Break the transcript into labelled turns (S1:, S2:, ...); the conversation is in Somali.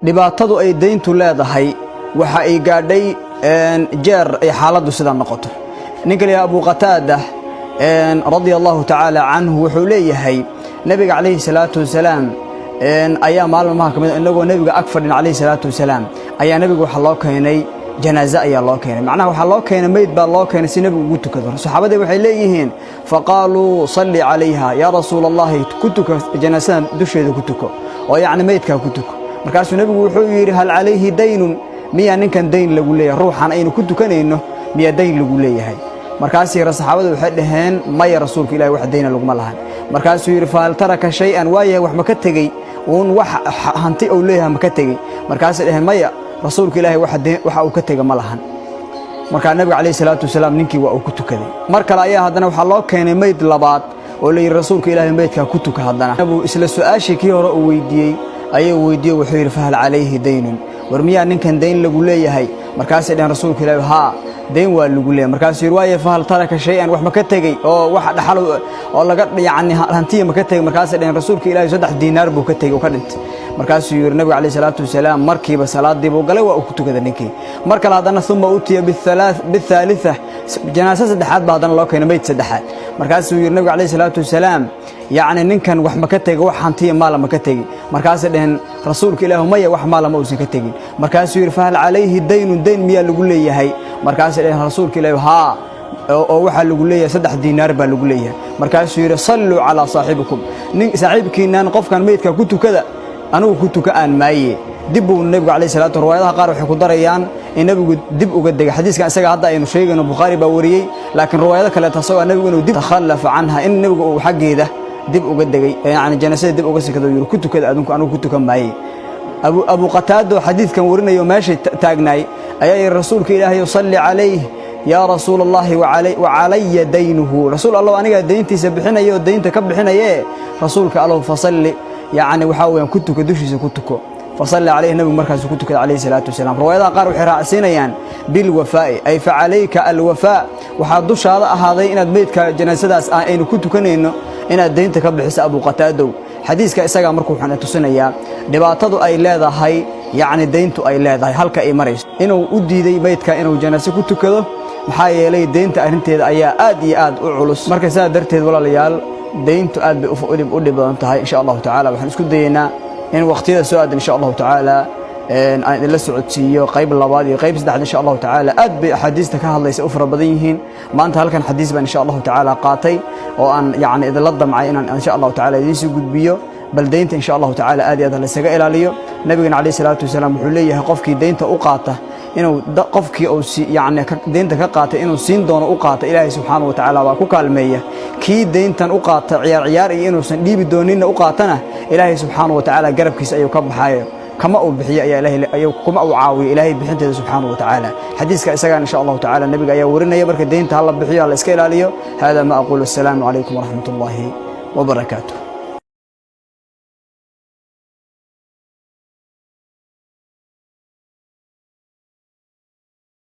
S1: dhibaatadu ay deyntu leedahay waxa ay gaadhay jeer ay xaaladdu sida noqoto ninka la Abu Qataada radiyallahu ta'ala anhu wuxuu leeyahay nabiga kaleey salaatu wasalaam ayaa maalmaha kamid inagoo nabiga ag fadhin kaleey salaatu wasalaam ayaa nabiga waxa loo keenay janaaza ayaa loo keenay macnaha waxa loo keenay meed baa loo keenay si nabigu ugu tukado saxaabada waxay leeyihiin faqaalu salli calayha ya rasuulallahi kutuka janaazada dusheeda ku tuko oo yaani meedka ku tuko markaasuu nabigu wuxuu yiri hal calayhi daynun miya ninkan dayn lagu leeyahay ruuxan aynu ku tukanayno miya dayn lagu leeyahay markaasii saxaabadu waxay dhaheen maya rasuulka ilaahay wax dayna lagu ma lahan markaasuu yiri faal taraka shay'an waayahay wax ma ka tagay uun wax hanti oo leeyahay ma ka tagay markaasay dhaheen maya rasuulka ilaahay waxa uu ka tagay ma lahan markaa nabiga kaleey salaatu wasalaam ninkii waa uu ku tukaday mar kale ayaa haddana waxa loo keenay meed labaad oo leeyahay rasuulka ilaahay meedka ku tuka haddana abu isla su'aashii kii hore uu weydiiyay ayuu wuxuu yiri fahal calayhi daynun warmiya ninkan dayn lagu leeyahay markaasay dhaheen rasuulka ilaahay ha dayn waa lagu leeyahay markaasuu yiri waaye fahal taraka shay'an wax ma ka tagay oo wax dhaxal oo laga yaani hantiya ma ka tagay markaasay dhaheen rasuulka ilaahay 3 diinaar buu ka tagay oo ka dhintay markaasuu yiri nabiga kaleey salaatu wasalaam markiiba salaadii buu galay waa ku tukaday ninkii marka haddana thumma utiya bithalitha janaasa saddexaad baa haddana loo keenay meed saddexaad markaasuu yiri nabiga kaleey salaatu wasalaam yaani ninkan wax ma ka tagay wax hantiya maal ma ka tagay markaasay dhaheen rasuulka ilaahay maya wax maal ma uusan ka tagin markaasuu yiri fahal calayhi daynun dayn miya lagu leeyahay markaasay dhaheen rasuulka ilaahay ha oo waxa lagu leeyahay 3 diinaar baa lagu leeyahay markaasuu yiri sallu ala saahibikum nin saaxiibkiinaan qofkan meedka ku tukada anuu ku tuka aan maaye dib uu nabiga kaleey salaatu riwaayadaha qaar waxay ku darayaan in nabigu dib uga degay xadiiska isaga hadda aynu sheegayno Bukhari baa wariyay laakiin riwaayada kale taasoo nabigu inuu dib takhallafa anha in nabigu uu xageeda dib uga degay yaani janaasada dib uga sikado yiri ku tukada adunku anuu ku tukan maaye Abu Qataada xadiiskan warinayo meesha taagnaay ayaa rasuulka ilaahay salli calayhi ya rasuulallahi wa alayya daynuhu rasuul allah aniga deyntiisa bixinayo deynta ka bixinaye rasuulka allah fasalli yaani waxa weeyaan ku tuka dushiisa ku tuko fasalli calayhi nabigu markaas ku tukada calayhi salaatu wasalaam riwaayadaha qaar waxay raacsinayaan bil wafaa'i ay fa'alayka al wafaa waxa dushaada ahaaday inaad meedka janaasadaas aynu ku tukanayno inaad deynta ka bixiso Abu Qataada xadiiska isaga markuu waxaan tusinayaa dhibaatadu ay leedahay yaani deyntu ay leedahay halka ay marayso inuu u diiday meedka inuu janaasa ku tukado maxaa yeelay deynta arinteeda ayaa aad iyo aad u culus marka saa darteed walaalayaal deyntu aad bay u dhibadan tahay insha Allah ta'ala waxaan isku dayeynaa in waqtiyada soo aad insha Allah ta'ala aan la socodsiiyo qayb labaad iyo qayb saddexaad insha Allah ta'ala aad bay ahadiista ka hadlaysa u fara badan yihiin maanta halkan xadiis baan insha Allah ta'ala qaatay oo aan yaani idin la damcay inaan insha Allah ta'ala idin soo gudbiyo bal deynta insha Allah ta'ala aad iyo aad la isaga ilaaliyo nabiga kaleey salaatu wasalaam wuxuu leeyahay qofkii deynta u qaata inuu qofkii oo yaani deynta ka qaata inuu siin doono u qaata ilaahay subhanahu wa ta'ala waa ku kaalmeeya kii deyntan u qaata ciyaar iyo inuu san dhiibi doonin u qaatana ilaahay subhanahu wa ta'ala garabkiisa ayuu ka baxayo kama uu bixiyo ayaa ilaahay ayuu kuma uu caawiyo ilaahay bixinteeda subhanahu wa ta'ala xadiiska isaga insha Allah ta'ala nabiga ayaa warinaya marka deynta la bixiyo la iska ilaaliyo hada ma aqulu assalamu alaykum wa rahmatullahi wa barakatuh